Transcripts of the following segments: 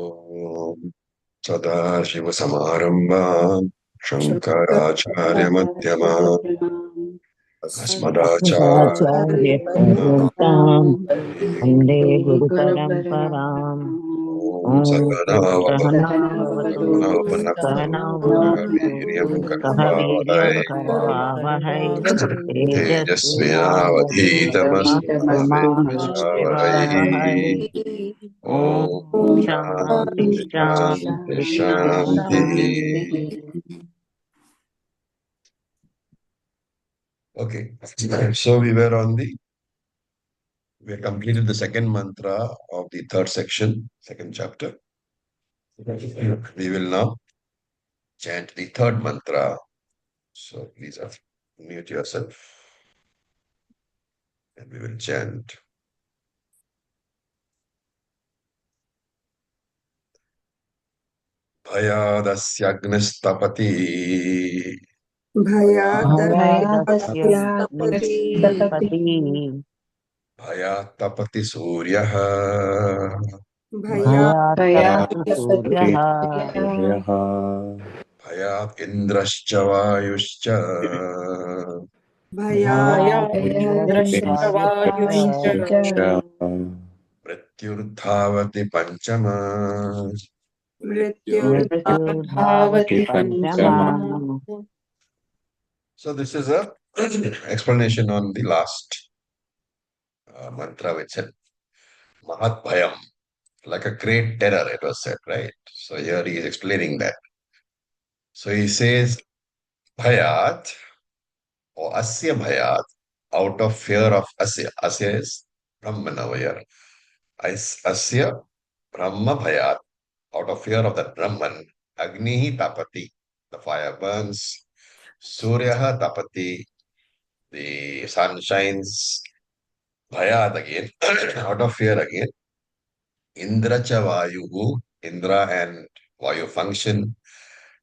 ॐ सदाशिवसमारम्भाम् शङ्कराचार्यमध्यमाम् अस्मदाचार्यपर्यन्ताम् वन्दे गुरुपरम्पराम् ॐ ॐ सहनावतु सहनावतु सहनौ भुनक्तु वीर्यं सह वीर्यं करवावहै करवावहै तेजस्विनावधीतमस्तु मा तेजस्विनावधीतमस्तु विद्विषावहै विद्विषावहै ॐ ॐ शान्ति शान्ति शान्ति शान्ति शान्तिः. शान्तिः। Okay, so we completed the second mantra of the third section, second chapter. We will now chant the third mantra. So please mute yourself and we will chant. Bhayadasyagnistapati भयादस्य भयादस्याग्निस्तपति निष्पत्ति Bhayatapati Suryaha भयात्तपति सूर्यः भयादस्याग्निस्तपति Bhayat Indrascha Vayuscha भयादिन्द्रश्च भयादिन्द्रश्च Mrityurdhavati Panchama. मृत्युर्धावति मृत्युर्धावति पञ्चमा पञ्चमा. So this is a explanation on the last mantra which said Mahat Bhayam, like a great terror, it was said, right? So here he is explaining that. So he says Bhayat or Asya Bhayat, out of fear of Asya. Asya is Brahman over here. Asya Brahma Bhayat, out of fear of that Brahman, Agnihi Tapati, the fire burns, Suryaha Tapati, the sun shines, Bhayat again, out of fear again, Indra cha Vayuhu, Indra and Vayu function,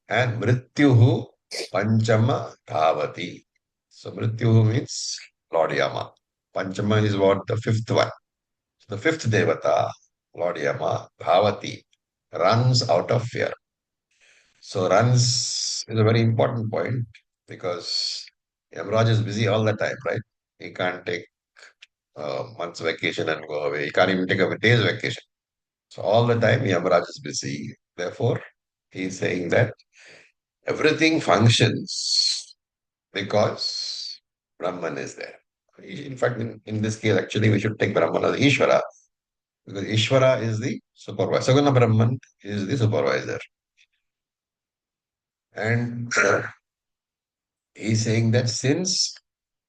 and Mrityuhu Panchama Dhavati. So Mrityuhu means Lord Yama. Panchama is what? The fifth one. So the fifth Devata, Lord Yama, Dhavati, runs out of fear. So runs is a very important point because Yamaraj is busy all the time, right? He can't take a month's vacation and go away. He can't even take a day's vacation. So all the time Yamaraj is busy. Therefore, he is saying that everything functions because Brahman is there. In fact, in this case, actually, we should take Brahman as Ishvara because Ishvara is the supervisor. Saguna Brahman is the supervisor. And he's saying that since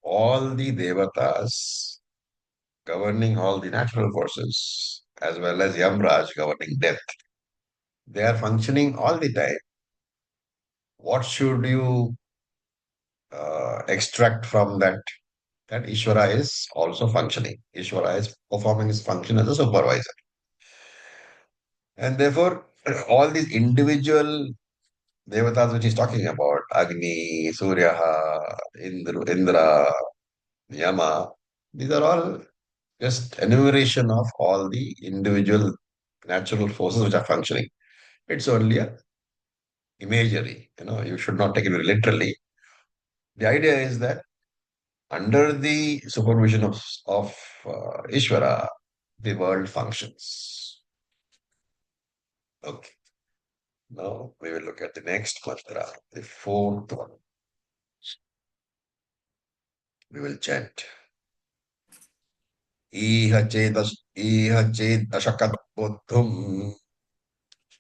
all the devatas governing all the natural forces, as well as Yamraj governing death, they are functioning all the time. What should you extract from that? That Ishvara is also functioning. Ishvara is performing his function as a supervisor. And therefore, all these individual devatas which he's talking about, Agni, Suryaha, Indra, Yama, these are all just enumeration of all the individual natural forces which are functioning. It's only a imagery. You should not take it very literally. The idea is that under the supervision of Ishvara, the world functions. Okay. Now we will look at the next mantra, the fourth one. We will chant. Iha ched ashakat bodhum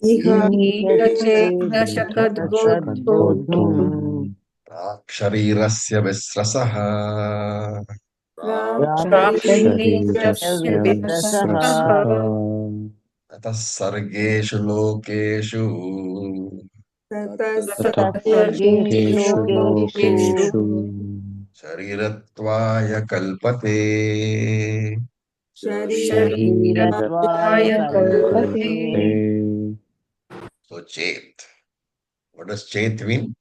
इह चेत् न ईहचेदशकद्बोद्धुम् शक्तोद्धुम् sharirasya visrasaha प्राक्शरीरस्य शरीरस्य विप्रसः विप्रसः ततः सर्गेषु लोकेषु ततः सर्गेषु सर्गेषु लोकेषु लोकेषु शरीरत्वाय कल्पते. शरीरत्वाय शरीरत्वाय कल्पते कल्पते. So chet. What does chet mean?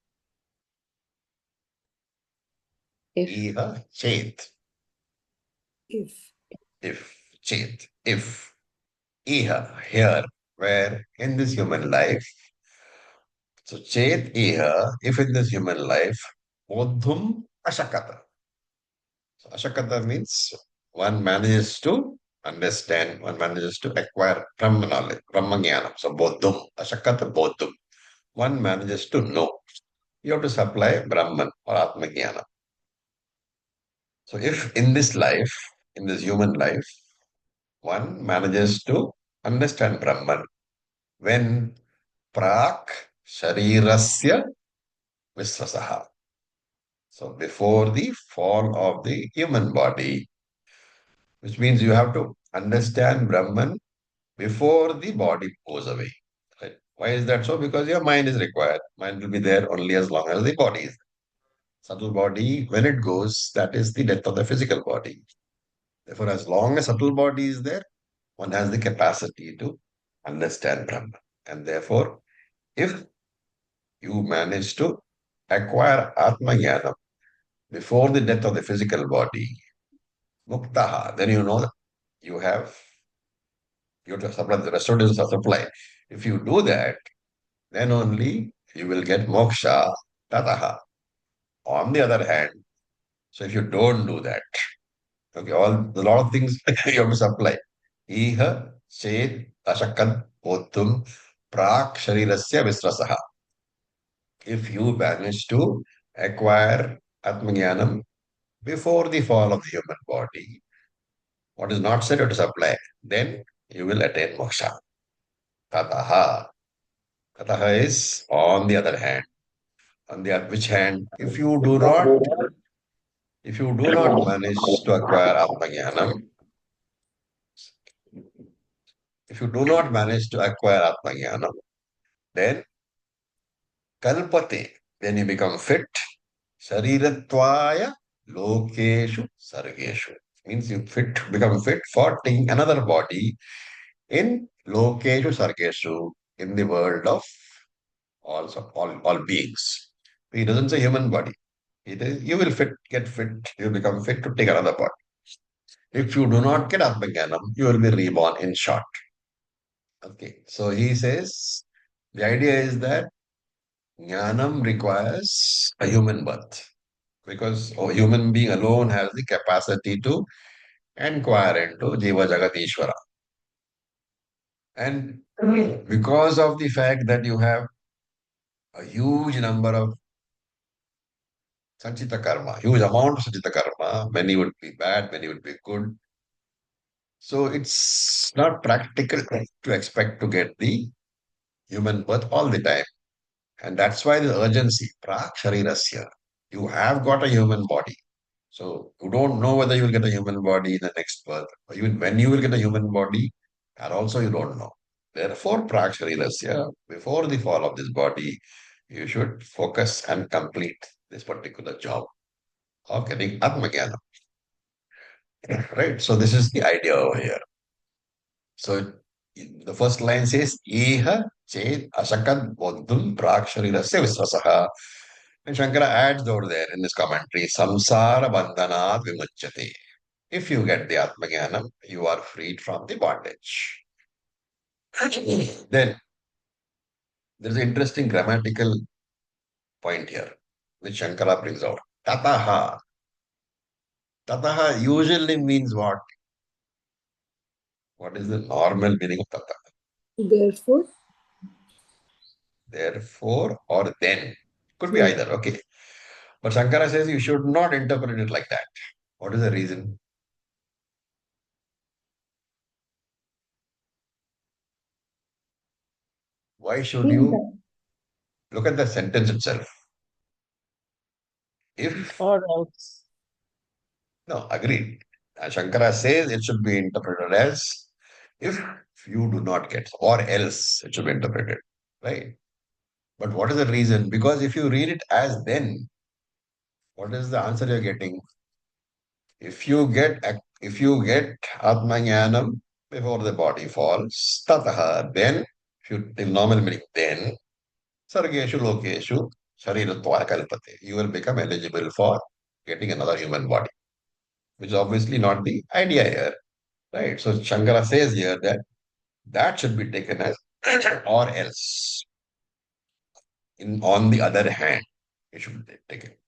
Iha chet. If If. Chet. If. Iha. Here. where in this human life, so chet iha, if in this human life, bodhum ashakata. So ashakata means one manages to understand, one manages to acquire Brahma knowledge, Brahma jnana. So bodhum, ashakata bodhum. One manages to know. You have to supply Brahman or Atma jnana. So if in this life, in this human life, one manages to understand Brahman when prak sharirasya visvasaha. So before the fall of the human body, which means you have to understand Brahman before the body goes away. Right? Why is that so? Because your mind is required. Mind will be there only as long as the body is. Subtle body, when it goes, that is the death of the physical body. Therefore, as long as subtle body is there, one has the capacity to understand Brahman. And therefore, if you manage to acquire Atma Jnana before the death of the physical body, Muktaha, then you know that you have to supply the restorations of supply. If you do that, then only you will get moksha tataha. On the other hand, so if you don't do that, okay, a lot of things you have to supply. Iha chet ashakat potum prak sharirasya visrasaha. If you manage to acquire Atmajnanam before the fall of the human body, what is not said to supply, then you will attain moksha. Tataha. Tataha is on the other hand. On the which hand, if you do not manage to acquire Atmajnanam, if you do not manage to acquire Atmajnanam, then kalpate, then you become fit, sharirattvaya lokeshu sargeshu. Means you become fit for taking another body in lokeshu sargeshu, in the world of all beings. He doesn't say human body. It is you will get fit, you become fit to take another body. If you do not get Atmajnanam, you will be reborn in short. Okay. So he says the idea is that Jnanam requires a human birth because a human being alone has the capacity to inquire into Jiva Jagat Ishvara. And because of the fact that you have a huge number of Sanchita karma, huge amount of Sanchita karma, many would be bad, many would be good. So it's not practical to expect to get the human birth all the time. And that's why the urgency, prak sharirasya. You have got a human body. So you don't know whether you will get a human body in the next birth, or even when you will get a human body, and also you don't know. Therefore, prak sharirasya, before the fall of this body, you should focus and complete this particular job of getting Atmagyan. Right? So this is the idea over here. So the first line says, Iha chet ashakat bodhum prak sharirasya visvasaha. And Shankara adds over there in this commentary, samsara bandhanat vimuchyate. If you get the Atmajnanam, you are freed from the bondage. Then there is an interesting grammatical point here, which Shankara brings out. Tataha. Tataha usually means what? What is the normal meaning of tataha? Therefore, Therefore or then. Could be hmm, either, okay. But Shankara says you should not interpret it like that. What is the reason? Why should you look at the sentence itself? If, or else. no, agreed. Shankara says it should be interpreted as if you do not get, or else it should be interpreted, right? But what is the reason? Because if you read it as then, what is the answer you're getting? If you get Atmanyanam before the body falls, tataha, then if you in normal meaning, then sargeshu lokeshu shariratva kalpate. You will become eligible for getting another human body, which is obviously not the idea here, right? So Shankara says here that should be taken as or else. On the other hand, you should take it.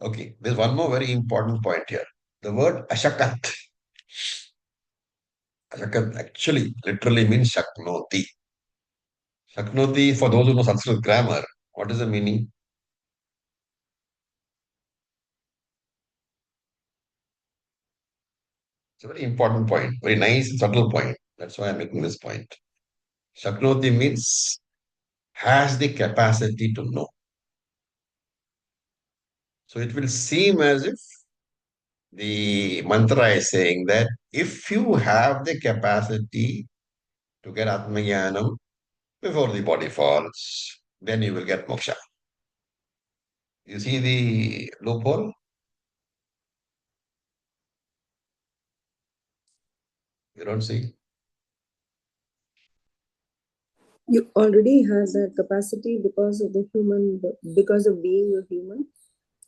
Okay, there's one more very important point here. The word ashakat. Ashakat actually literally means shaknoti. Shaknoti, for those who know Sanskrit grammar, what is the meaning? It's a very important point, very nice and subtle point. That's why I'm making this point. Shaknoti means has the capacity to know. So it will seem as if the mantra is saying that if you have the capacity to get Atmajnanam before the body falls, then you will get moksha. You see the loophole? You don't see? You already have that capacity because of the human, because of being a human.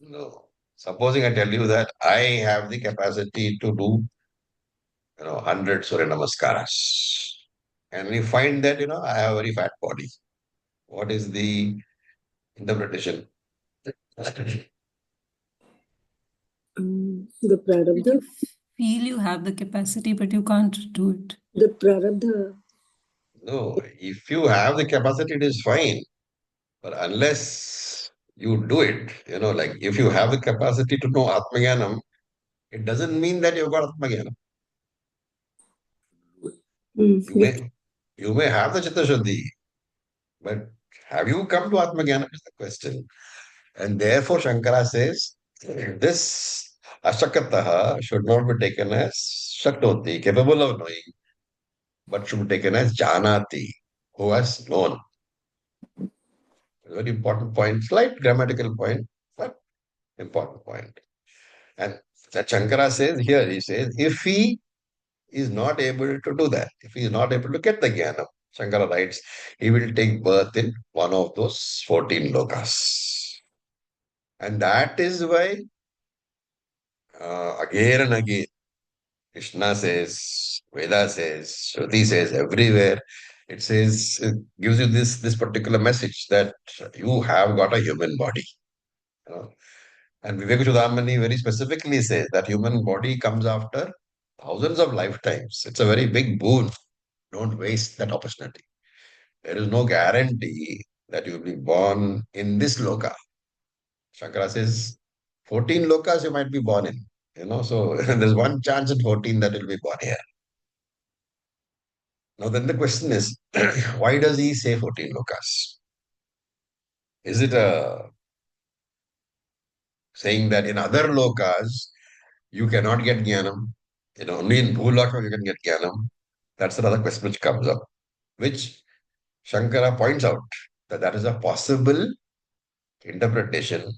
No. Supposing I tell you that I have the capacity to do, 100 Surya Namaskaras. And we find that, I have a very fat body. What is the interpretation? The But prarabdha, you feel you have the capacity, but you can't do it. the prarabdha. No, if you have the capacity, it is fine. But unless you do it, like if you have the capacity to know Atmagyanam, it doesn't mean that you've got Atmagyanam. You You, may you may have the Chitta but have you come to Atmagyanam is the question. And therefore Shankara says this Ashakataha should not be taken as Shaktoti, capable of knowing, but should be taken as Janati, who has known. Very important point, slight grammatical point, but important point. And that Shankara says here, he says, if he is not able to do that, if he is not able to get the Jnana, Shankara writes, he will take birth in one of those 14 lokas. And that is why, again and again, Krishna says, Veda says, Shruti says, everywhere, it says, it gives you this particular message that you have got a human body. You know? And Vivekachudamani very specifically says that human body comes after thousands of lifetimes. It's a very big boon. Don't waste that opportunity. There is no guarantee that you will be born in this loka. Shankara says 14 lokas you might be born in. So there's one chance in 14 that you'll be born here. Now then the question is, why does he say 14 lokas? Is it a saying that in other lokas you cannot get jnanam? Only in Bhuloka you can get jnanam. That's another question which comes up, which Shankara points out that is a possible interpretation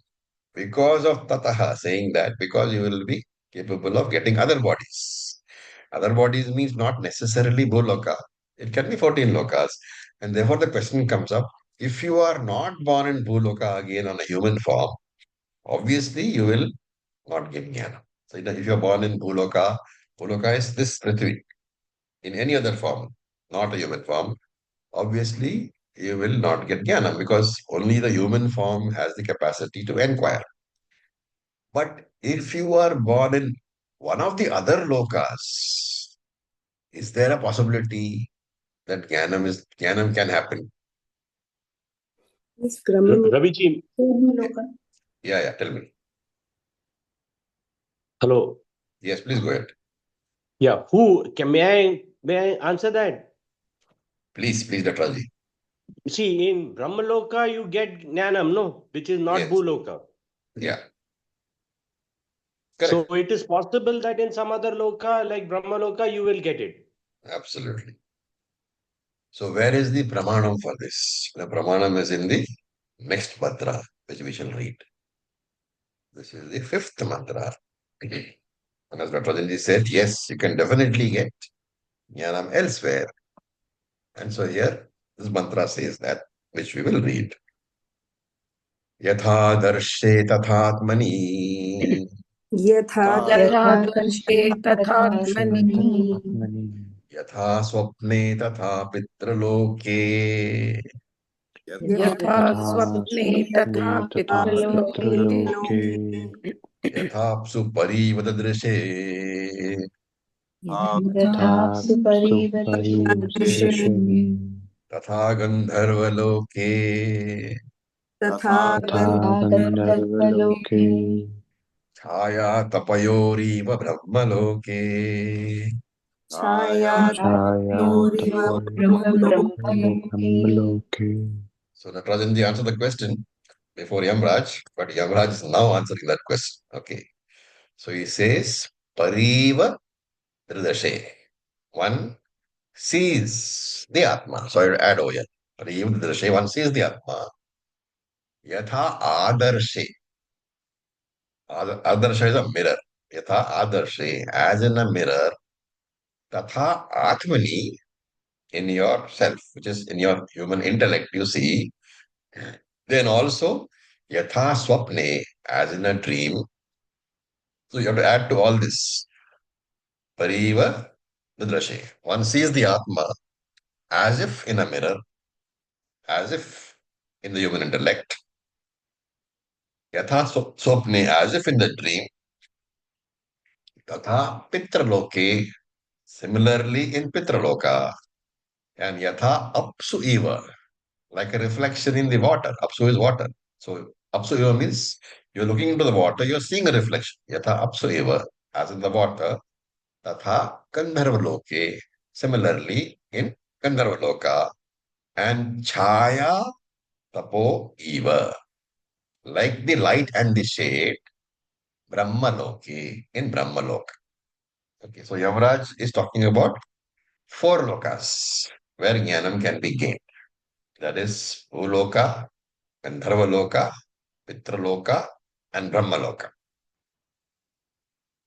because of tataha, saying that because you will be capable of getting other bodies. Other bodies means not necessarily Bhuloka. It can be 14 lokas. And therefore the question comes up, if you are not born in Bhuloka again on a human form, obviously you will not get jnana. So if you are born in Bhuloka, Bhuloka is this Prithvi. In any other form, not a human form, obviously you will not get jnana because only the human form has the capacity to enquire. But if you are born in one of the other lokas, is there a possibility that jnanam can happen? Yes, Brahman. Raviji, Yeah, yeah, tell me. hello. Yes, please go ahead. Yeah, may I answer that? Please, Datraji. See, in Brahmaloka you get Jnanam, no, which is not Yes, Bhuloka. yeah, So correct. it is possible that in some other loka, like Brahmaloka, you will get it. Absolutely. So where is the pramanam for this? The pramanam is in the next mantra, which we shall read. This is the fifth mantra. And as Dr. Rajanji said, yes, you can definitely get jnanam elsewhere. And so here, this mantra says that, which we will read. Yatha darshe tathatmani. Yatha यथा darshe दर्शे तथात्मनि tathatmani. यथा स्वप्ने तथा पितृलोके यथा स्वप्ने तथा पितृलोके यथाप्सु परिवददृशे यथा सुपरिवदृशे तथा गन्धर्वलोके तथा तथा गन्धर्वलोके छाया तपयोरीव ब्रह्मलोके छाया छाया Brahmaloke. So Natarajanji answered the question before Yamraj, but Yamraj is now answering that question. Okay. So he says, Pariva Dridashe. One sees the Atma. So I will add over here. Pariva Dridashe, one sees the Atma. Yatha Adarshe. Adarsha is a mirror. Yatha Adarshe, as in a mirror. Tatha Atmani, in yourself, which is in your human intellect, you see. Then also, Yatha Swapne, as in a dream. So you have to add to all this. Pariva Nidrashe. One sees the Atma as if in a mirror, as if in the human intellect. Yatha Swapne, as if in the dream. Tatha Pitraloke, similarly in Pitraloka. And Yatha Apsu Eva, like a reflection in the water. Apsu is water. So Apsu Eva means you're looking into the water, you're seeing a reflection. Yatha Apsu Eva, as in the water. Tatha Gandharvaloke, similarly in Gandharvaloka. And Chaya Tapo Eva, like the light and the shade, Brahmaloki in Brahmaloka. Okay, so Yavraj is talking about four lokas where jnanam can be gained. That is Bhuloka, Gandharvaloka, Pitraloka, and Brahmaloka.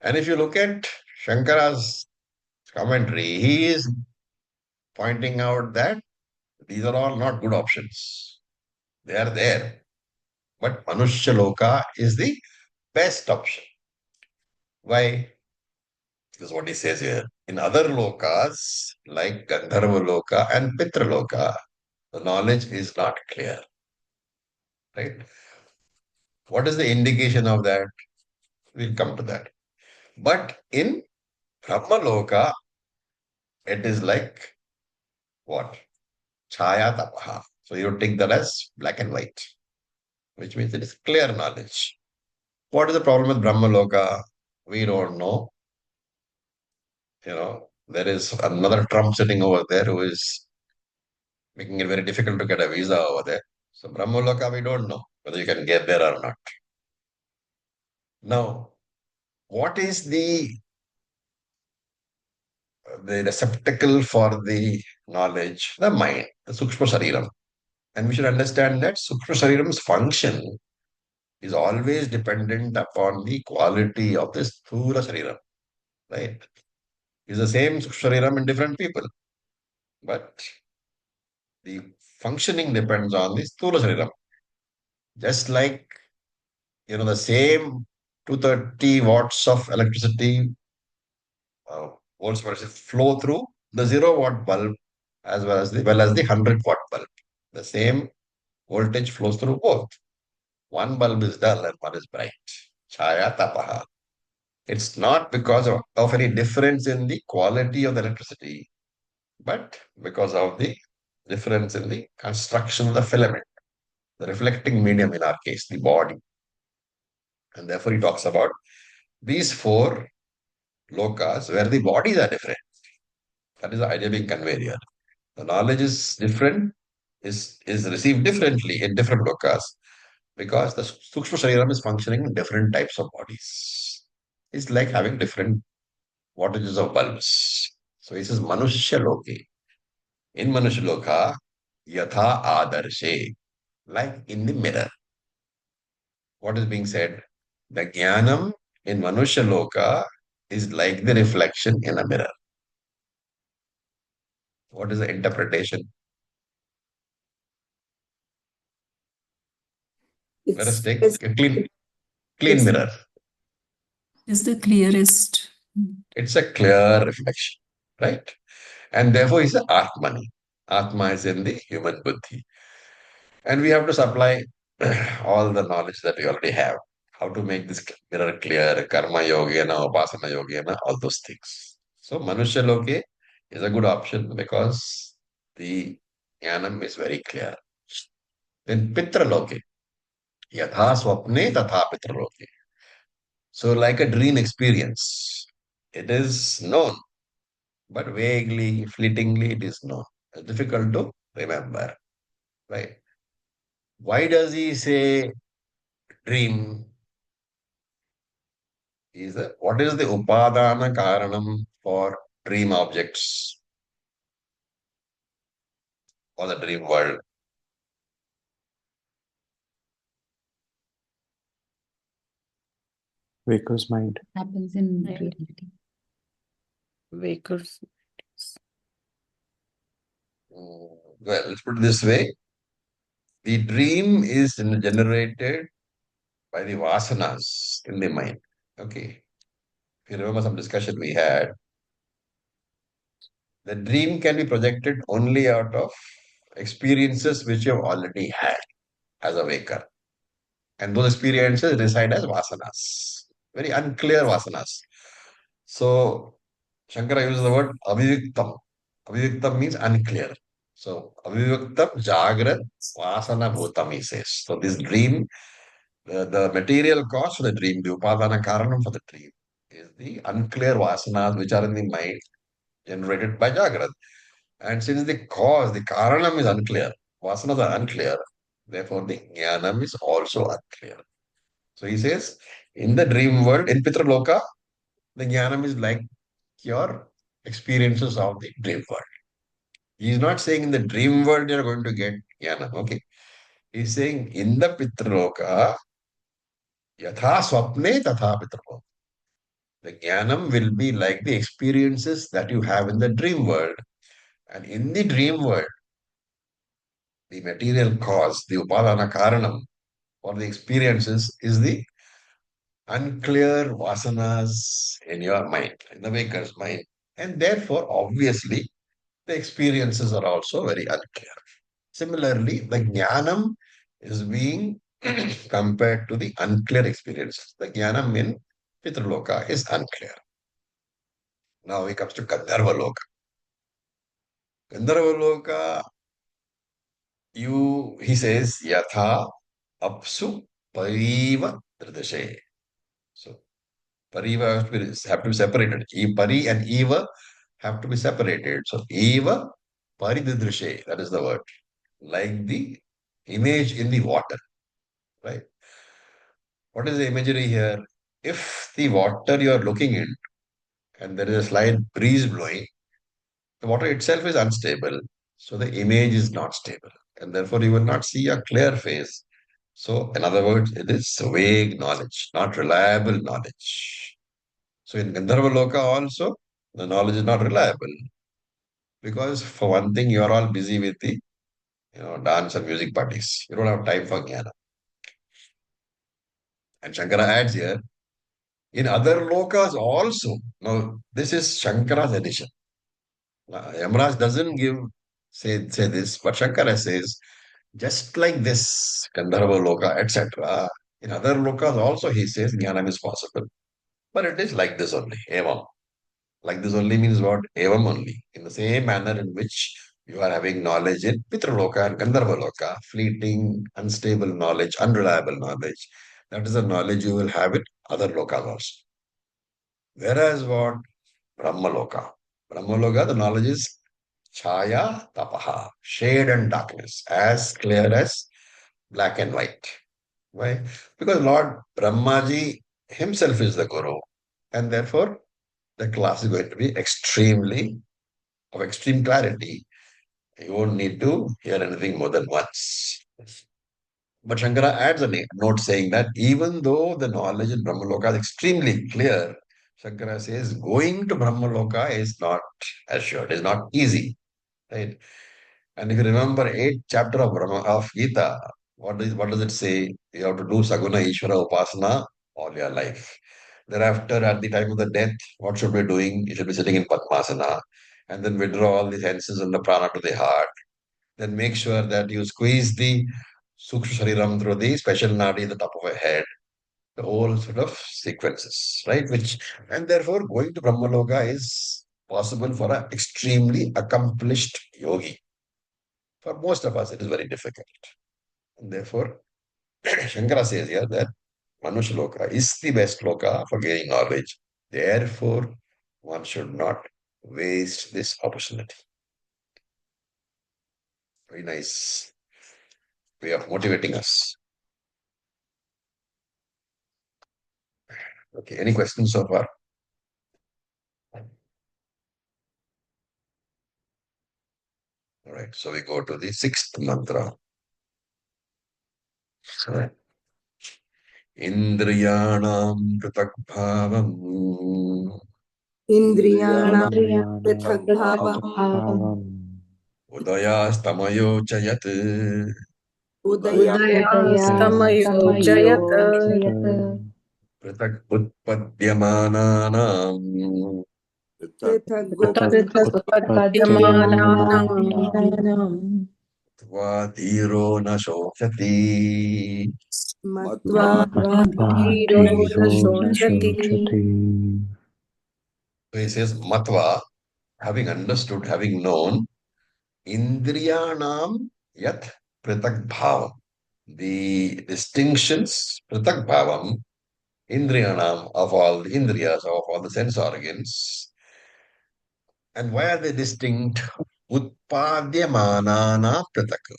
And if you look at Shankara's commentary, he is pointing out that these are all not good options. They are there. But Manushya Loka is the best option. Why? This is what he says here. In other lokas, like Gandharva Loka and Pitra Loka, the knowledge is not clear. Right? What is the indication of that? We'll come to that. But in Brahma Loka, it is like what? Chaya Tapaha. So you take that as black and white, which means it is clear knowledge. What is the problem with Brahma Loka? We don't know. There is another Trump sitting over there who is making it very difficult to get a visa over there. So Brahmaloka, we don't know whether you can get there or not. Now, what is the receptacle for the knowledge? The mind, the Sukshma Shariram. And we should understand that Sukshma Shariram's function is always dependent upon the quality of the Sthula Shariram. Right? It's the same Sukshma Shariram in different people. But the functioning depends on the Sthula Shariram. Just like, the same 230 watts of electricity volts per flow through the 0 watt bulb as well as the 100 watt bulb. The same voltage flows through both. One bulb is dull and one is bright. Chaya tapaha. It's not because of any difference in the quality of the electricity, but because of the difference in the construction of the filament, the reflecting medium in our case, the body. And therefore he talks about these four lokas where the bodies are different. That is the idea being conveyed here. The knowledge is different, is received differently in different lokas because the Sukshma Shariram is functioning in different types of bodies. It's like having different wattages of bulbs. So he says Manushya Loki. In Manushya Loka, Yatha Adarshe, like in the mirror. What is being said? The Jnanam in Manushya Loka is like the reflection in a mirror. What is the interpretation? Let us take a clean it's- mirror. Is the clearest. It's a clear reflection, right? And therefore, he's the Atmani. Atma is in the human buddhi. And we have to supply all the knowledge that we already have. How to make this mirror clear, karma yogena, upasana yogena, all those things. So Manushya Loke is a good option because the jnanam is very clear. Then Pitra Loke, yatha swapne tatha Pitra Loke. So like a dream experience, it is known, but vaguely, fleetingly it is known. It's difficult to remember, right? Why does he say dream? What is the upadana karanam for dream objects or the dream world? Waker's mind. Happens in reality. Wakers. Well, let's put it this way. The dream is generated by the vasanas in the mind. Okay. If you remember some discussion we had, the dream can be projected only out of experiences which you have already had as a waker. And those experiences reside as vasanas, very unclear vasanas. So, Shankara uses the word aviviktam. Aviviktam means unclear. So, aviviktam jagrat vasana bhutam, he says. So, this dream, the material cause for the dream, the upadana karanam for the dream, is the unclear vasanas which are in the mind generated by jagrat. And since the cause, the karanam is unclear, vasanas are unclear, therefore the jnanam is also unclear. So he says, in the dream world, in Pitraloka, the jnanam is like your experiences of the dream world. He is not saying in the dream world you are going to get jnanam. Okay. He's saying in the Pitraloka, yatha swapne tatha Pitraloka. The jnanam will be like the experiences that you have in the dream world. And in the dream world, the material cause, the upadana karanam, or the experiences is the unclear vasanas in your mind, in the waker's mind. And therefore, obviously, the experiences are also very unclear. Similarly, the jnanam is being compared to the unclear experiences. The jnanam in Pitraloka is unclear. Now he comes to Gandharva Loka. Gandharva Loka, he says, yatha apsu pariva tridashe. So, pariva have to be separated. Pari and eva have to be separated. So, eva parididrishe, that is the word. Like the image in the water, right? What is the imagery here? If the water you are looking in and there is a slight breeze blowing, the water itself is unstable. So the image is not stable. And therefore you will not see a clear face. So, in other words, it is vague knowledge, not reliable knowledge. So in Gandharva Loka also, the knowledge is not reliable. Because for one thing, you are all busy with the dance and music parties. You don't have time for jnana. And Shankara adds here, in other lokas also. Now, this is Shankara's addition. Yamraj doesn't say this, but Shankara says, just like this, Gandharva Loka, etc., in other lokas also he says jnanam is possible. But it is like this only, evam. Like this only means what? Evam only. In the same manner in which you are having knowledge in Pitraloka and Gandharva Loka, fleeting, unstable knowledge, unreliable knowledge. That is the knowledge you will have in other lokas also. Whereas what? Brahmaloka. Brahmaloka, the knowledge is chaya tapaha, shade and darkness, as clear as black and white. Why? Because Lord Brahmaji himself is the Guru, and therefore the class is going to be of extreme clarity. You won't need to hear anything more than once. But Shankara adds a note saying that even though the knowledge in Brahmaloka is extremely clear, Shankara says going to Brahmaloka is not assured, is not easy. Right? And if you remember 8th chapter of Gita, what does it say? You have to do Saguna Ishvara Upasana all your life. Thereafter, at the time of the death, what should we be doing? You should be sitting in Padmasana. and then withdraw all the senses and the prana to the heart. Then make sure that you squeeze the Sukshma Shariram through the special nadi at the top of your head. The whole sort of sequences, right? And therefore going to Brahmaloka is possible for an extremely accomplished yogi. For most of us, it is very difficult. And therefore, Shankara says here that Manushaloka is the best loka for gaining knowledge. Therefore, one should not waste this opportunity. Very nice way of motivating us. Okay, any questions so far? All right, so we go to the sixth mantra. Indriyanam prithagbhavam Indriyana Indriyanam prithakbhavam prithagbhavam udayastamayo chayat udayastamayo jayat udayastamayo prithak utpadyamananam prithagutpadyamananam tvadhiro na shochati. matva dhiro Madhiro na na shochati. shochati. So he says, Matva, having understood, having known, Indriyanam yat pratak bhavam. The distinctions, pratak bhavam, Indriyanam, of all the Indriyas, of all the sense organs. And why are they distinct? Utpadyamanana pratak.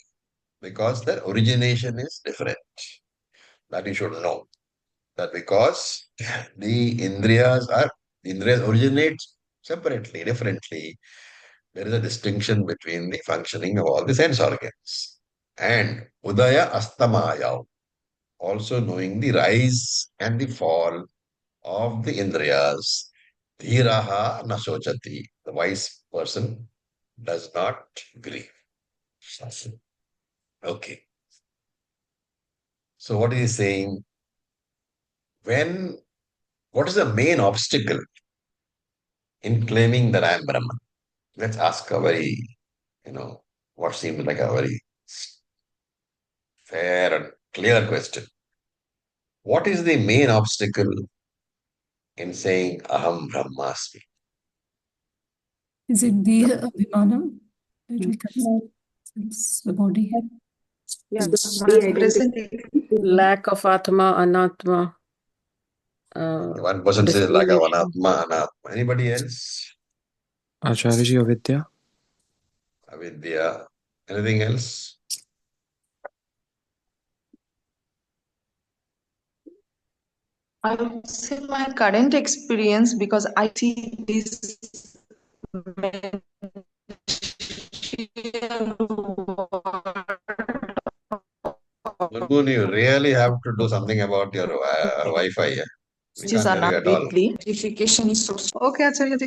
Because their origination is different. That you should know. That because the Indriyas originate separately, differently. There is a distinction between the functioning of all the sense organs. And Udaya Astamaya, also knowing the rise and the fall of the Indriyas. Dhiraha Nasochati, the wise person does not grieve. Okay. So what is he saying? What is the main obstacle in claiming that I am Brahman? Let's ask a very, what seems like a very fair and clear question. What is the main obstacle in saying Aham Brahmasmi? Is it the Abhimanam? That we consider the body? Yeah, the body identity. Lack of Atma, Anatma. One person says like a Anatma, Anatma. Anybody else? Acharya Avidya. Avidya. Anything else? I would say my current experience because I see this Gurgun, you really have to do something about your Wi-Fi. Yeah? We which is can't hear you at all. deeply. Notification is so okay, Acharya.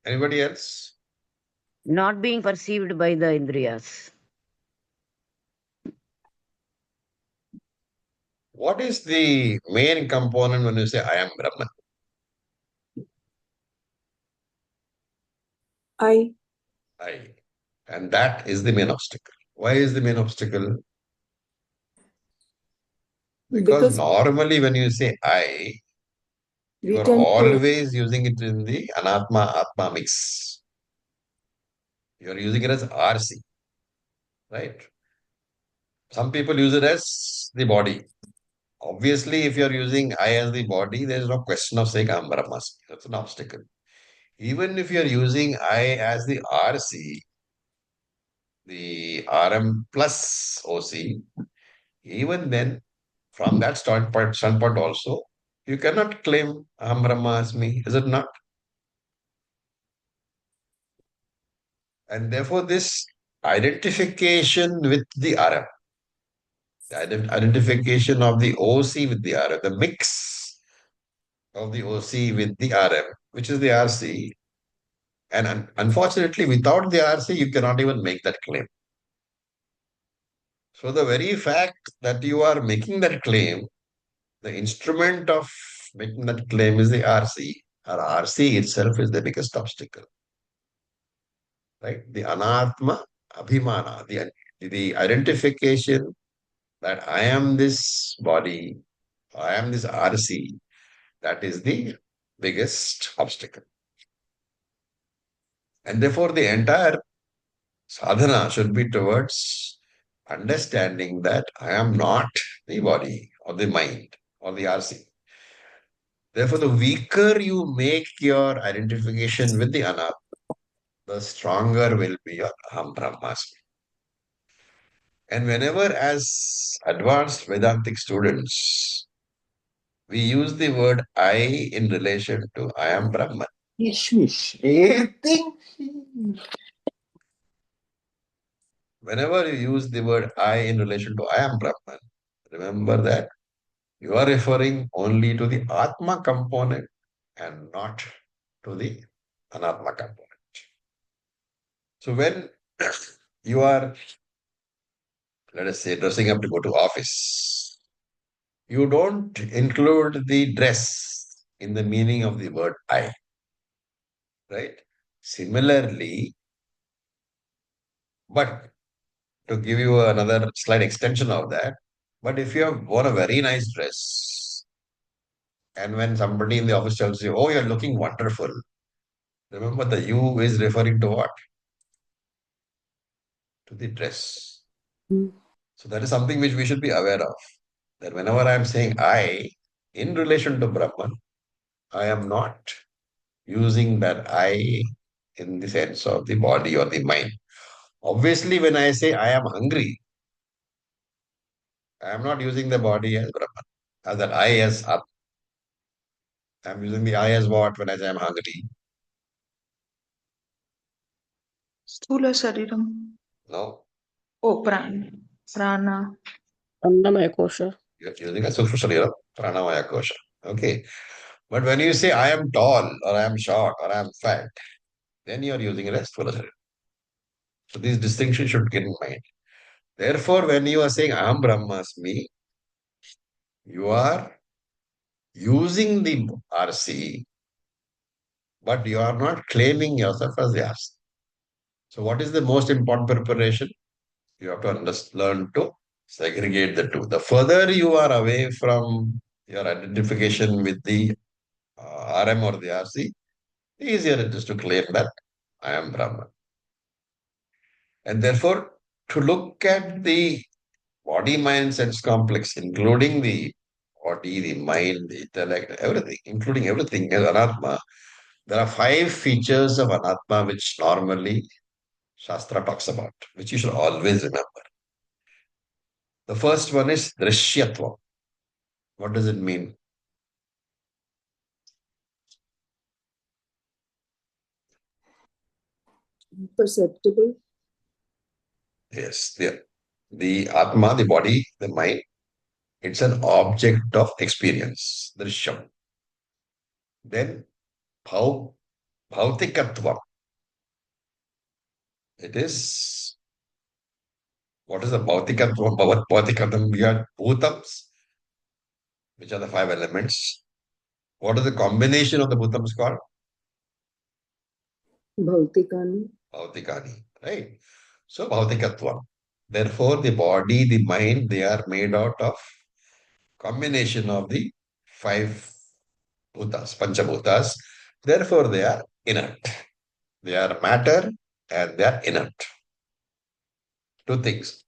Anybody else? Not being perceived by the Indriyas. What is the main component when you say I am Brahman? I. And that is the main obstacle. Why is the main obstacle? Because normally when you say I, you are always using it in the Anatma Atma mix. You are using it as RC, right? Some people use it as the body. Obviously, if you are using I as the body, there is no question of saying Aham Brahmasmi. That's an obstacle. Even if you are using I as the RC, the RM plus OC, even then, from that standpoint also, you cannot claim Aham Brahmasmi, is it not? And therefore, this identification with the RM, the identification of the OC with the RM, the mix of the OC with the RM, which is the RC, and unfortunately, without the RC, you cannot even make that claim. So the very fact that you are making that claim, the instrument of making that claim is the RC, or RC itself is the biggest obstacle, right? The anatma abhimana, the identification that I am this body, I am this RC, that is the biggest obstacle. And therefore, the entire sadhana should be towards understanding that I am not the body or the mind or the RC. Therefore, the weaker you make your identification with the anatma, the stronger will be your aham brahmasmi. And whenever, as advanced Vedantic students, we use the word I in relation to I am Brahman. Whenever you use the word I in relation to I am Brahman, remember that you are referring only to the Atma component and not to the Anatma component. So when you are, let us say, dressing up to go to office, you don't include the dress in the meaning of the word I, right? Similarly, but to give you another slight extension of that, but if you have worn a very nice dress, and when somebody in the office tells you, oh, you're looking wonderful, remember the you is referring to what? To the dress. Mm. So that is something which we should be aware of. That whenever I am saying I, in relation to Brahman, I am not using that I in the sense of the body or the mind. Obviously, when I say I am hungry, I am not using the body as Brahman, as that I as Atma. I am using the I as what when I say I am hungry? Sthula Shariram. No, Oh, Prana. Annamaya kosha. you're using a Suksha Sharira, Pranamaya Kosha. Okay. But when you say I am tall or I am short or I am fat, then you are using it as Sthula Sharira. So these distinctions should get in mind. Therefore, when you are saying Aham Brahmasmi, you are using the RC, but you are not claiming yourself as the RC. So, what is the most important preparation? You have to learn to segregate the two. The further you are away from your identification with the RM or the RC, the easier it is to claim that I am Brahman. And therefore, to look at the body mind sense complex, including the body, the mind, the intellect, everything, including everything as anatma, there are 5 features of anatma which normally Shastra talks about, which you should always remember. The first one is drishyatva. What does it mean? Perceptible. Yes, the atma, the body, the mind, it's an object of experience, drishyam. Then bhautikatva. It is, what is the bhautikatva? Bhautikatvam, we have bhutams, which are the 5 elements. What is the combination of the bhutams called? Bhautikani. Bhautikani, right? So bhautikatva. Therefore, the body, the mind, they are made out of combination of the 5 bhutas, panchabhutas. Therefore, they are inert. They are matter and they are inert. 2 things.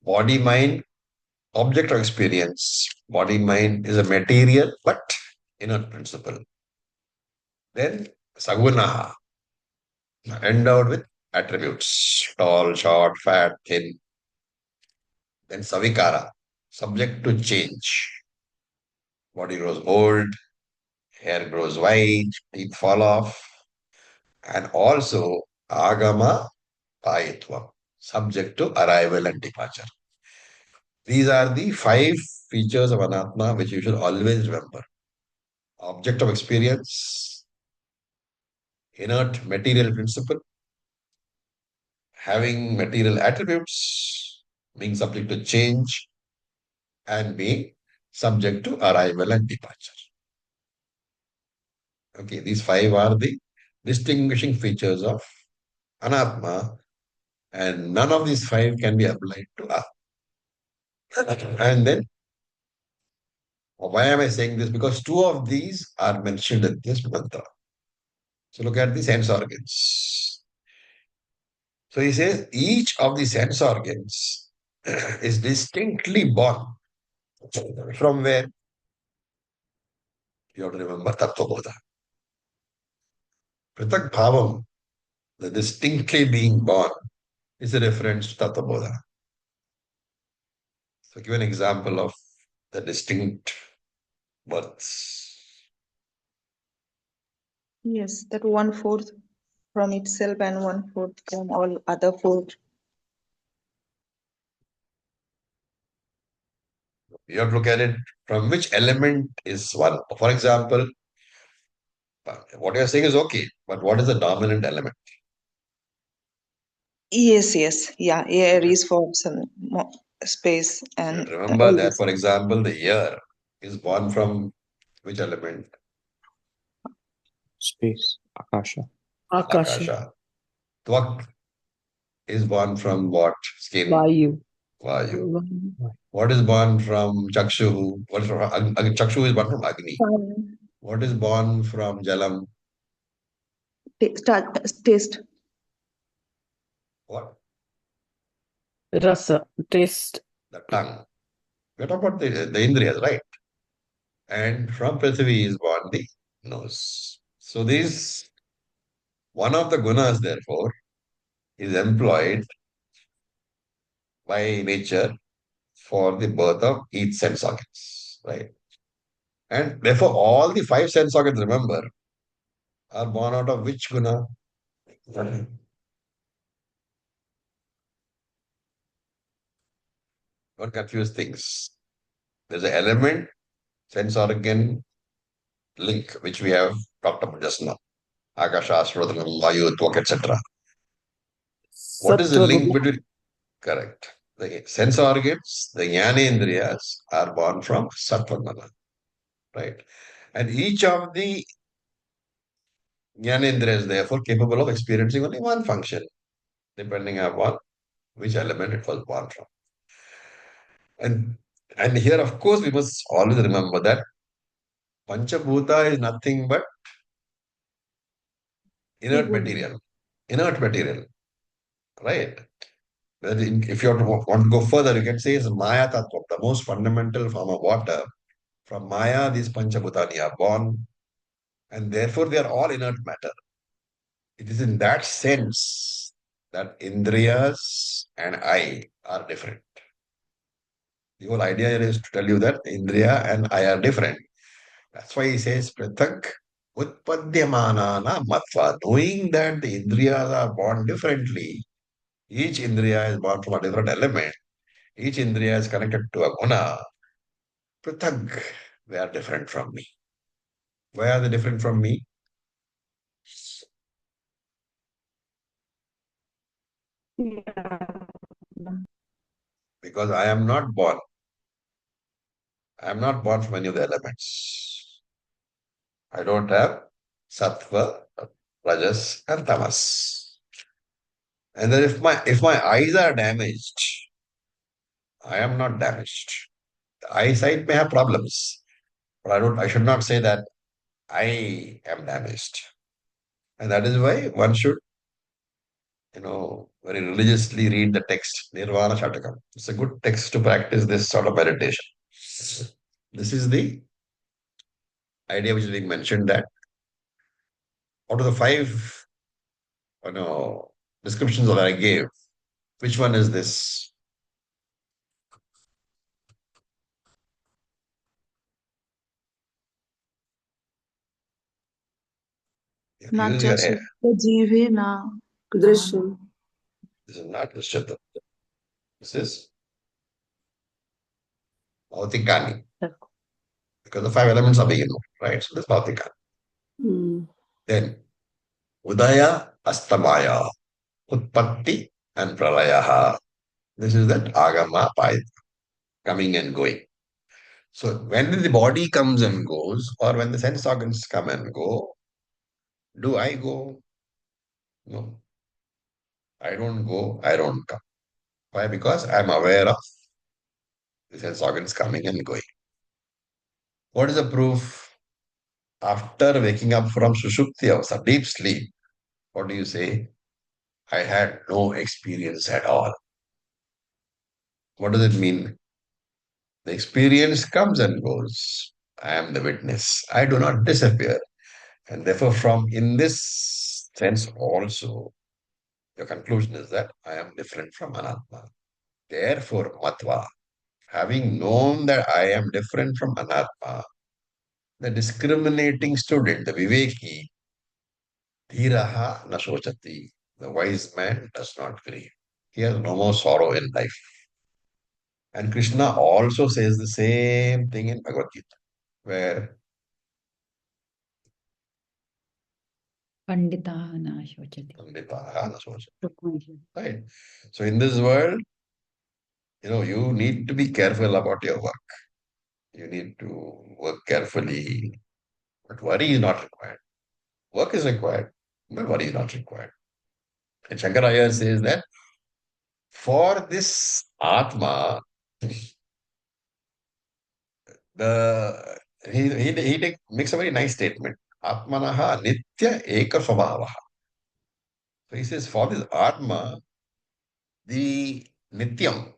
Body, mind, object of experience. Body, mind is a material but inert principle. Then sagunaha, endowed with attributes. Tall, short, fat, thin. Then savikara, subject to change. Body grows old, hair grows white, teeth fall off, and also agama payitva, subject to arrival and departure. These are the 5 features of anatma which you should always remember. Object of experience, inert material principle, having material attributes, being subject to change, and being subject to arrival and departure. Okay, these five are the distinguishing features of Anatma, and none of these five can be applied to us. And then, why am I saying this? Because two of these are mentioned in this mantra. So look at the sense organs. So he says each of the sense organs is distinctly born from where? You have to remember Tattvabodha. Pratak Bhavam, the distinctly being born, is a reference to Tattvabodha. So give an example of the distinct births. Yes, that 1/4 from itself and 1/4 from all other four. You have to look at it from which element is one. For example, what you're saying is okay, but what is the dominant element? Yes, yeah, air is for some more space and Remember all that, this. for example, the ear is born from which element? Space. Akasha. Akasha. Akasha. Twak is born from what? Skin. Vayu. Vayu. What is born from Chakshu? What is from Chakshu is born from Agni. Fun. What is born from Jalam? Taste. What? Rasa. Taste. The tongue. We're talking about the Indriyas, right? And from Prithvi is born the nose. So these, one of the gunas, therefore, is employed by nature for the birth of each sense organs, right? And therefore, all the five sense organs, remember, are born out of which guna? Don't confuse things. There's an element, sense organ link, which we have talked about just now. Akasha, Shrodhanam, Vayu, Tvak, etc. What is the Sattva link Guna. between? Correct. The sense organs, the jnanendriyas, are born from Sattvaguna, right? And each of the jnanendriyas is therefore capable of experiencing only one function, depending upon which element it was born from. And here, of course, we must always remember that Panchabhuta is nothing but inert material. Inert material, right? If you want to go further, you can say it's Maya Tattva, the most fundamental form of water. From Maya, these Panchabhutani are born, and therefore they are all inert matter. It is in that sense that Indriyas and I are different. The whole idea here is to tell you that Indriya and I are different. That's why he says Pratak Utpadyamanana Matva. Knowing that the Indriyas are born differently, each Indriya is born from a different element, each Indriya is connected to a guna. Pratak, they are different from me. Why are they different from me? Because I am not born. I am not born from any of the elements. I don't have sattva, rajas, and tamas. And then if my eyes are damaged, I am not damaged. The eyesight may have problems, but I should not say that I am damaged. And that is why one should, very religiously read the text, Nirvana Shatakam. It's a good text to practice this sort of meditation. This is the idea which is being mentioned that out of the five, descriptions that I gave, which one is this? Not Use your just head. Jive na. Drishyam. This is not Rishabda. This is Bhautikani. Because the five elements are being involved, right? So this is Bhautikani. Mm. Then Udaya, Astamaya, Utpatti, and Pralayaha. This is that Agama Pai, coming and going. So when the body comes and goes, or when the sense organs come and go, Do I go? No. I don't go, I don't come. Why? Because I'm aware of the sense organs coming and going. What is the proof? After waking up from Sushupti Avastha, deep sleep, what do you say? I had no experience at all. What does it mean? The experience comes and goes. I am the witness. I do not disappear. And therefore, from in this sense also, your conclusion is that I am different from Anatma. Therefore, Matva, having known that I am different from Anatma, the discriminating student, the Viveki, Dhiraha Nasochati, the wise man does not grieve. He has no more sorrow in life. And Krishna also says the same thing in Bhagavad Gita, where Panditaha na shochati. Panditaha Nasochati. Right. So in this world, you need to be careful about your work. You need to work carefully, but worry is not required. Work is required, but worry is not required. And Shankaraya says that for this Atma, the makes a very nice statement. Atmanaha nitya eka svabhavaha. So he says, for this Atma, the nityam,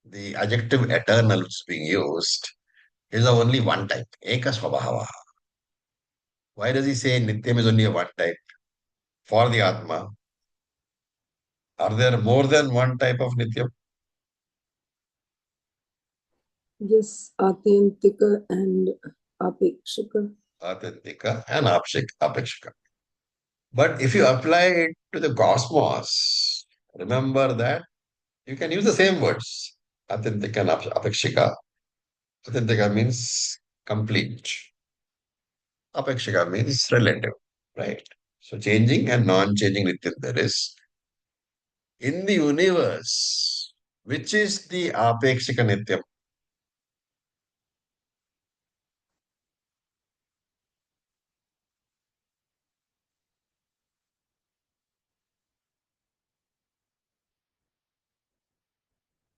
the adjective eternal which is being used, is of only one type, eka svabhavaha. Why does he say nityam is only a one type? For the Atma, are there more than one type of nityam? Yes, Atyantika and Apekshika. Atyantika and apekshika. But if you apply it to the cosmos, remember that you can use the same words. Atyantika and apekshika. Atyantika means complete. Apekshika means relative, right? So changing and non-changing nityam there is. In the universe, which is the apekshika nityam?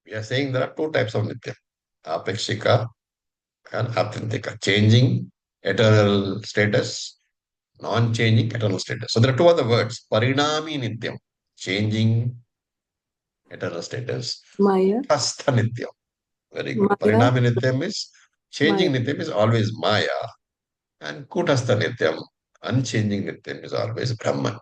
We are saying there are two types of nityam. Apekshika and atyantika. Changing, eternal status, non-changing, eternal status. So there are two other words. Parinami nityam, changing, eternal status. Maya. Hastha nityam. Very good. Maya. Parinami nityam is, Maya. changing nityam is always Maya. And kutastha nityam, unchanging nityam is always Brahman.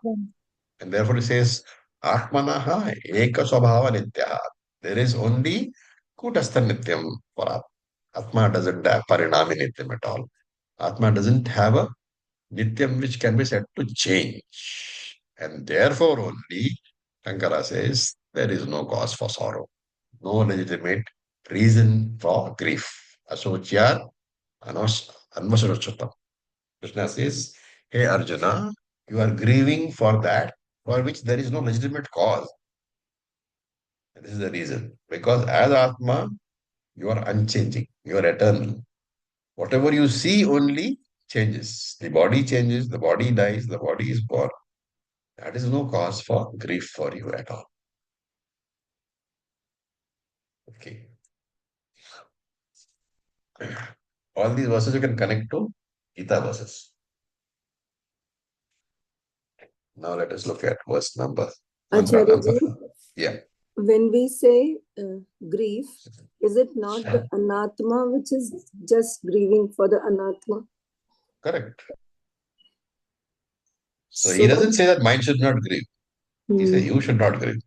And therefore it says, Atmanaha eka swabhava nityaha. There is only kutastha nityam for Atma. Atma doesn't have parinami nityam at all. Atma doesn't have a nityam which can be said to change. And therefore only, Shankara says, there is no cause for sorrow, no legitimate reason for grief. Asochya anvasarochatam. Krishna says, hey Arjuna, you are grieving for that for which there is no legitimate cause. And this is the reason. Because as Atma, you are unchanging, you are eternal. Whatever you see only changes. The body changes, the body dies, the body is born. That is no cause for grief for you at all. Okay. All these verses you can connect to Gita verses. Now let us look at verse number. Mantra number. Acharya, Yeah. when we say grief, is it not the anatma which is just grieving for the anatma? Correct. So he doesn't say that mind should not grieve. He says you should not grieve.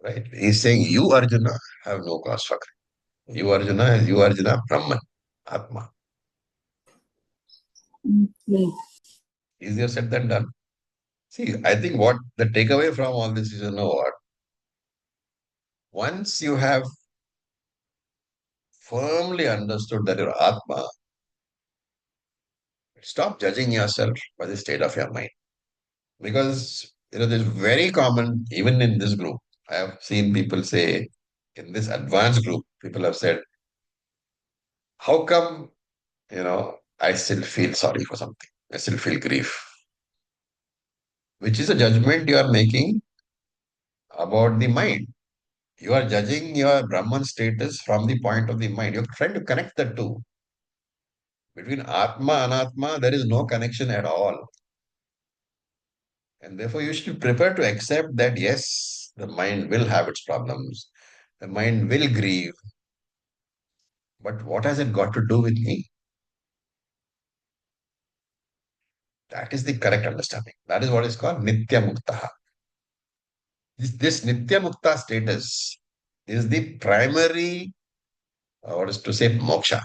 Right? He's saying you, Arjuna, have no cause for grief. You, Arjuna, Brahman, Atma. Easier said than done. See, I think what the takeaway from all this is, you know what? Once you have firmly understood that you're Atma, stop judging yourself by the state of your mind. Because, this is very common, even in this group. I have seen people say, in this advanced group, people have said, how come, I still feel sorry for something. I still feel grief, which is a judgment you are making about the mind. You are judging your Brahman status from the point of the mind. You're trying to connect the two. Between Atma and Anatma, there is no connection at all. And therefore, you should be prepared to accept that yes, the mind will have its problems, the mind will grieve. But what has it got to do with me? That is the correct understanding. That is what is called Nitya Mukta. This Nitya Mukta status is the primary, what is to say, moksha.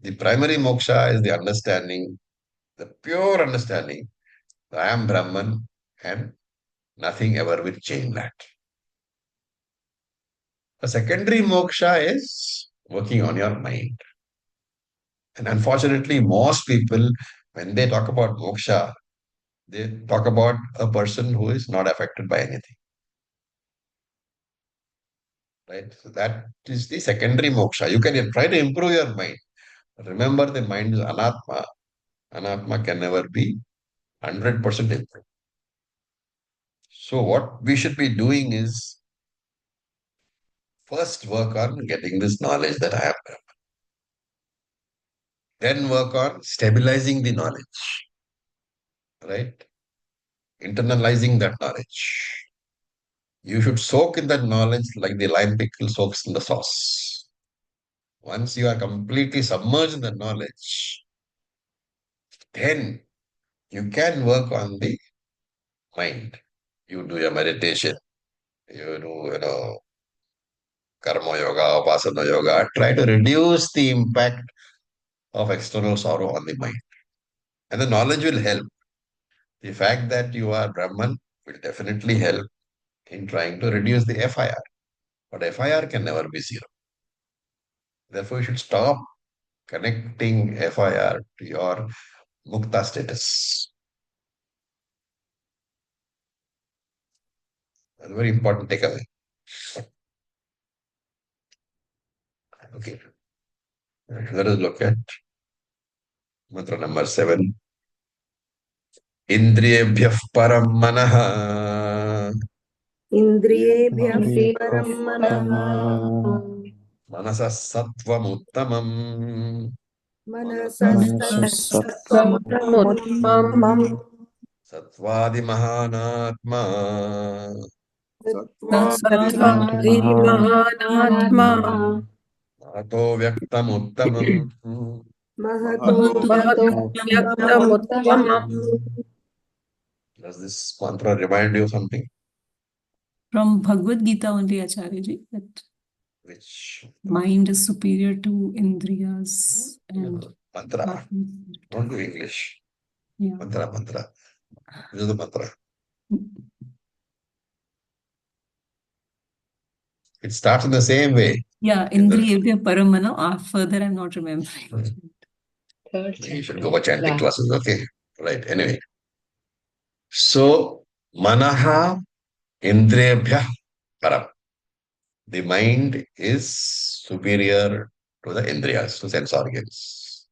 The primary moksha is the understanding, the pure understanding that I am Brahman and nothing ever will change that. The secondary moksha is working on your mind. And unfortunately, most people, when they talk about moksha, they talk about a person who is not affected by anything. Right? So that is the secondary moksha. You can try to improve your mind. Remember, the mind is anatma. Anatma can never be 100% improved. So what we should be doing is first work on getting this knowledge that I am Brahman. Then work on stabilizing the knowledge. Right? Internalizing that knowledge. You should soak in that knowledge like the lime pickle soaks in the sauce. Once you are completely submerged in that knowledge, then you can work on the mind. You do your meditation, you do, karma yoga, upasana yoga. Try to reduce the impact of external sorrow on the mind. And the knowledge will help. The fact that you are Brahman will definitely help in trying to reduce the FIR. But FIR can never be zero. Therefore, you should stop connecting FIR to your mukta status. That's a very important takeaway. Okay. Let us look at mantra number 7. Indriyebhyah param manah. Indriyebhyah Indriya param manah. Paramana Manasah sattvam Manasastvattamuttamam Manasastvattamuttamam. Satvadi mahanatma Satvadi Satvadimahanatma Mahato vyaktam uttamam. Mahato Mahato Vyaktamuttamam. Does this mantra remind you of something? From Bhagavad Gita only, Acharya ji, that Which mind is superior to Indriyas and mantra? Atma. Don't do English. Yeah. Mantra. This is the mantra. It starts in the same way. Yeah, Indriyebhyah paramana. Further, I'm not remembering. You should go for chanting classes. Okay. Right. Anyway. So, manaha indriyabhyah param. The mind is superior to the indriyas, to sense organs.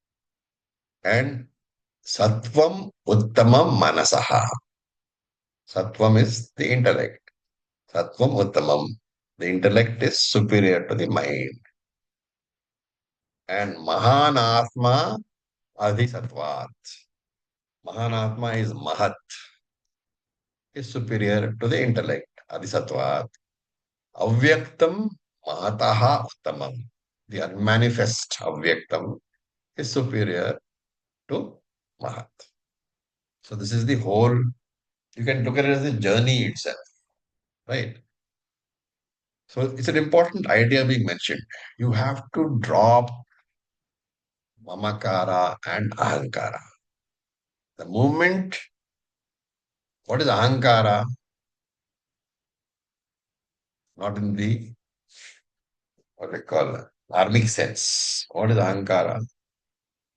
And sattvam uttamam manasaha. Sattvam is the intellect. Sattvam uttamam. The intellect is superior to the mind. And mahanatma adhisattvat. Mahanatma is mahat, is superior to the intellect, adhisattvat. Avyaktam mahataha uttamam. The unmanifest avyaktam is superior to mahat. So this is the whole, you can look at it as a journey itself, right? So it's an important idea being mentioned. You have to drop mamakara and ahankara. The moment, what is ahankara? Not in the, what we call, dharmic sense. What is ahankara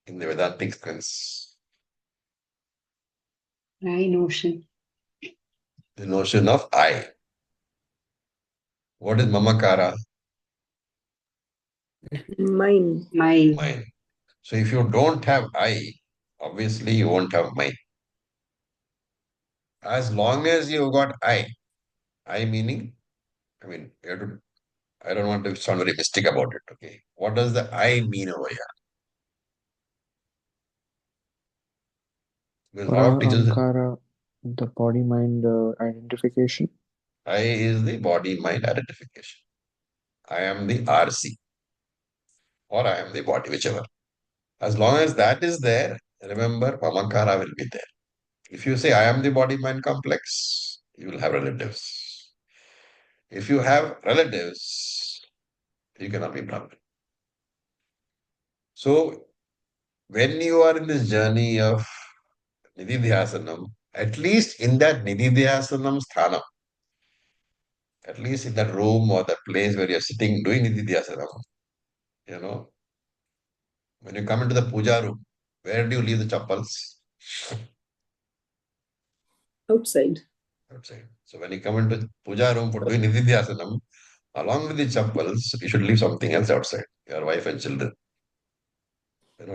in the Vedantic sense? I notion. The notion of I. What is mamakara? Mind. Mind. Mind. So if you don't have I, obviously you won't have mind. As long as you got I meaning, I mean, you have to, I don't want to sound very mystic about it, okay? What does the I mean over here? Because a lot of Para teachers, Ankara, the body mind identification. I is the body mind identification. I am the RC or I am the body, whichever. As long as that is there, remember, Mamakara will be there. If you say I am the body mind complex, you will have relatives. If you have relatives, you cannot be Brahmin. So, when you are in this journey of Nididhyasanam, at least in that Nididhyasanam sthanam, at least in that room or that place where you're sitting doing Nididhyasanam, you know, when you come into the puja room, where do you leave the chappals? Outside. Outside. So when you come into the puja room for doing Nididhyasanam, along with the chappals, you should leave something else outside, your wife and children.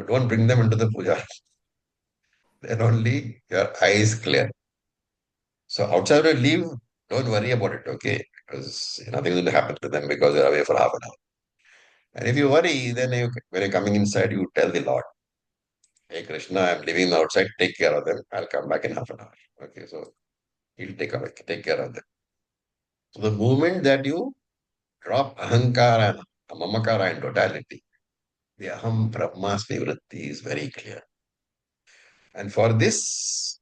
Don't bring them into the puja. Then only your eyes clear. So outside you leave, don't worry about it, okay? Because nothing is going to happen to them because they're away for half an hour. And if you worry, then when you're coming inside, you tell the Lord, hey Krishna, I'm leaving them outside, take care of them. I'll come back in half an hour. Okay, so he'll take care of them. So the moment that you drop ahankara and mamakara in totality, the aham brahmasmi vritti is very clear. And for this,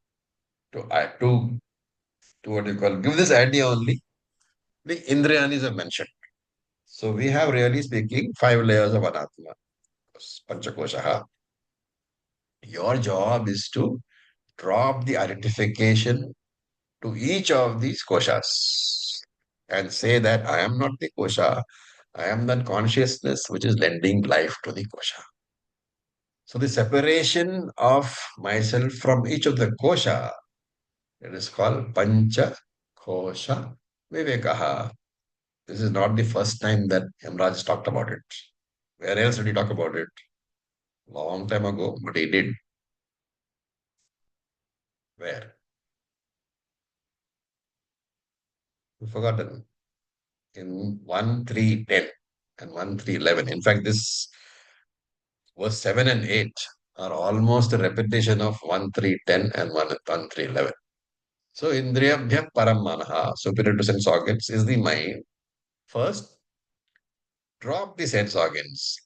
to what you call, give this idea only, the Indriyanis are mentioned. So we have really speaking 5 layers of anatma, panchakoshaha. Your job is to drop the identification to each of these koshas and say that I am not the kosha, I am that consciousness which is lending life to the kosha. So the separation of myself from each of the kosha, it is called pancha kosha vivekaha. This is not the first time that Hemraj talked about it. Where else did he talk about it? Long time ago, but he did. Where? You've forgotten. In 1, 3, 10 and 1, 3, 11. In fact, this verse 7 and 8 are almost a repetition of 1, 3, 10 and 1, 3, 11. So, Indriyabhya Paramanaha, superior to sense organs, is the mind. First, drop the sense organs.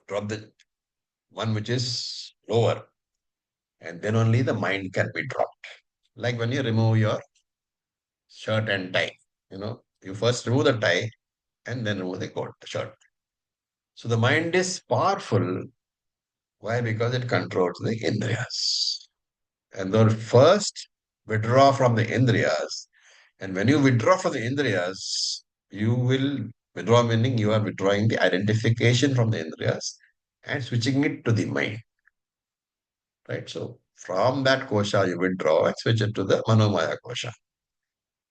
Drop the one which is lower, and then only the mind can be dropped. Like when you remove your shirt and tie, you first remove the tie and then remove the coat, the shirt. So the mind is powerful. Why? Because it controls the indriyas. And then first withdraw from the indriyas. And when you withdraw from the indriyas, you will withdraw meaning you are withdrawing the identification from the indriyas and switching it to the mind. Right? So from that kosha you withdraw and switch it to the manomaya kosha.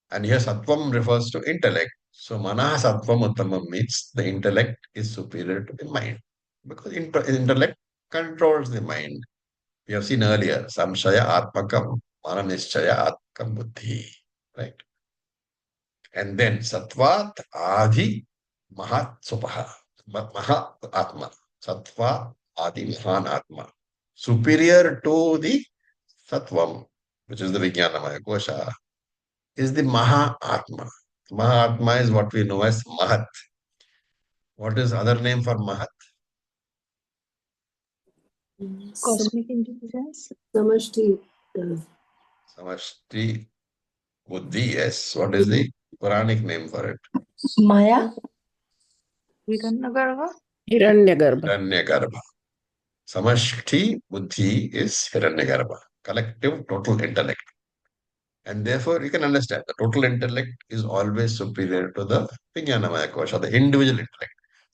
And here sattvam refers to intellect. So manah sattvam uttamam means the intellect is superior to the mind. Because intellect controls the mind. We have seen earlier, samshaya atmakam, mananischaya atmakam buddhi. Right? And then sattvat adi mahat supaha. Maha atma. Sattva adi mahan atma. Superior to the sattvam, which is the vijnanamaya kosha, is the Maha Atma. Maha Atma is what we know as Mahat. What is other name for Mahat? Cosmic intelligence. Samashti. Samashti Buddhi, yes. What is the Quranic name for it? Maya. Hiranyagarbha. Hiranyagarbha. Hiranyagarbha. Samashti Buddhi is Hiranyagarbha. Collective total intellect. And therefore, you can understand the total intellect is always superior to the Vijnanamaya Kosha, the individual intellect.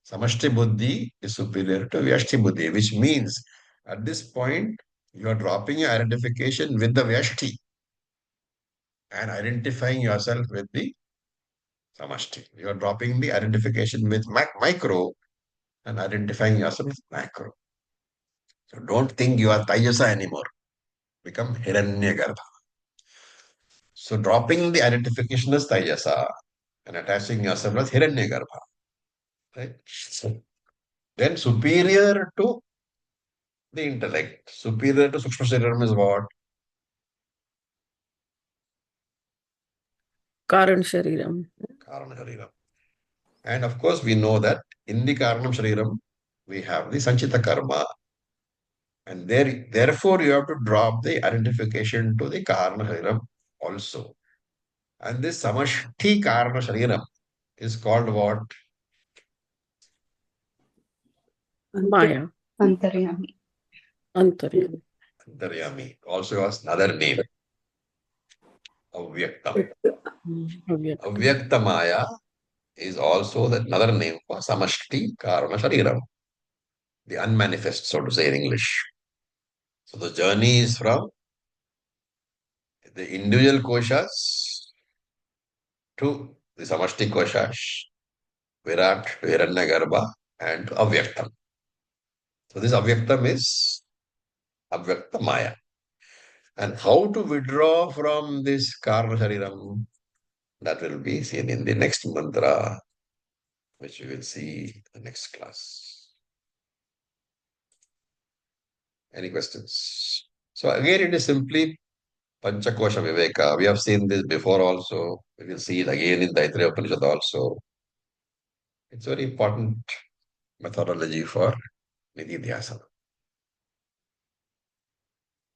Samashti Buddhi is superior to Vyashti Buddhi, which means at this point, you are dropping your identification with the Vyashti and identifying yourself with the Samashti. You are dropping the identification with micro and identifying yourself with macro. So don't think you are Taijasa anymore. Become Hiranyagarbha. So dropping the identification as Taijasa and attaching yourself as Hiranyagarbha. Right? Then superior to the intellect. Superior to Sukshma Shariram is what? Karan Shariram. Karana Shariram. And of course, we know that in the Karanam Shariram, we have the Sanchita Karma. And therefore, you have to drop the identification to the Karana Shariram also. And this Samashti Karana Shariram is called what? Maya. Antaryami. Antaryami. Antaryami. Also has another name. Avyaktam. Avyaktam. Avyakta Maya is also another name for Samashti Karana Shariram. The unmanifest, so to say in English. So the journey is from the individual koshas to the Samashti koshas, Virat to Hiranyagarbha and to Avyaktam. So this Avyaktam is Avyakta Maya. And how to withdraw from this Karana Shariram, that will be seen in the next mantra, which we will see in the next class. Any questions? So again, it is simply Panchakosha Viveka. We have seen this before also. We will see it again in Taittiriya Upanishad also. It's very important methodology for Nidhi Dhyasana.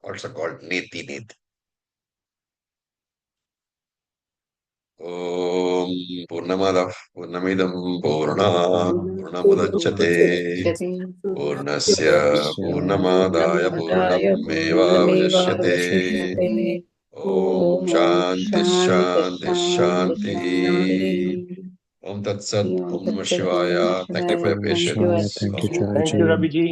Also called Niti Niti. Om Purnamadav Purnamidam Purna Purnamudachyate Purnasya Purnamadaya Purnameva Vasishyate Om Shanti Shanti Shanti Om Tat Sat Om Namah Shivaya. Thank you for your Namah Shivaya. patience. Thank you, Om Thank you, Charji. Rabiji.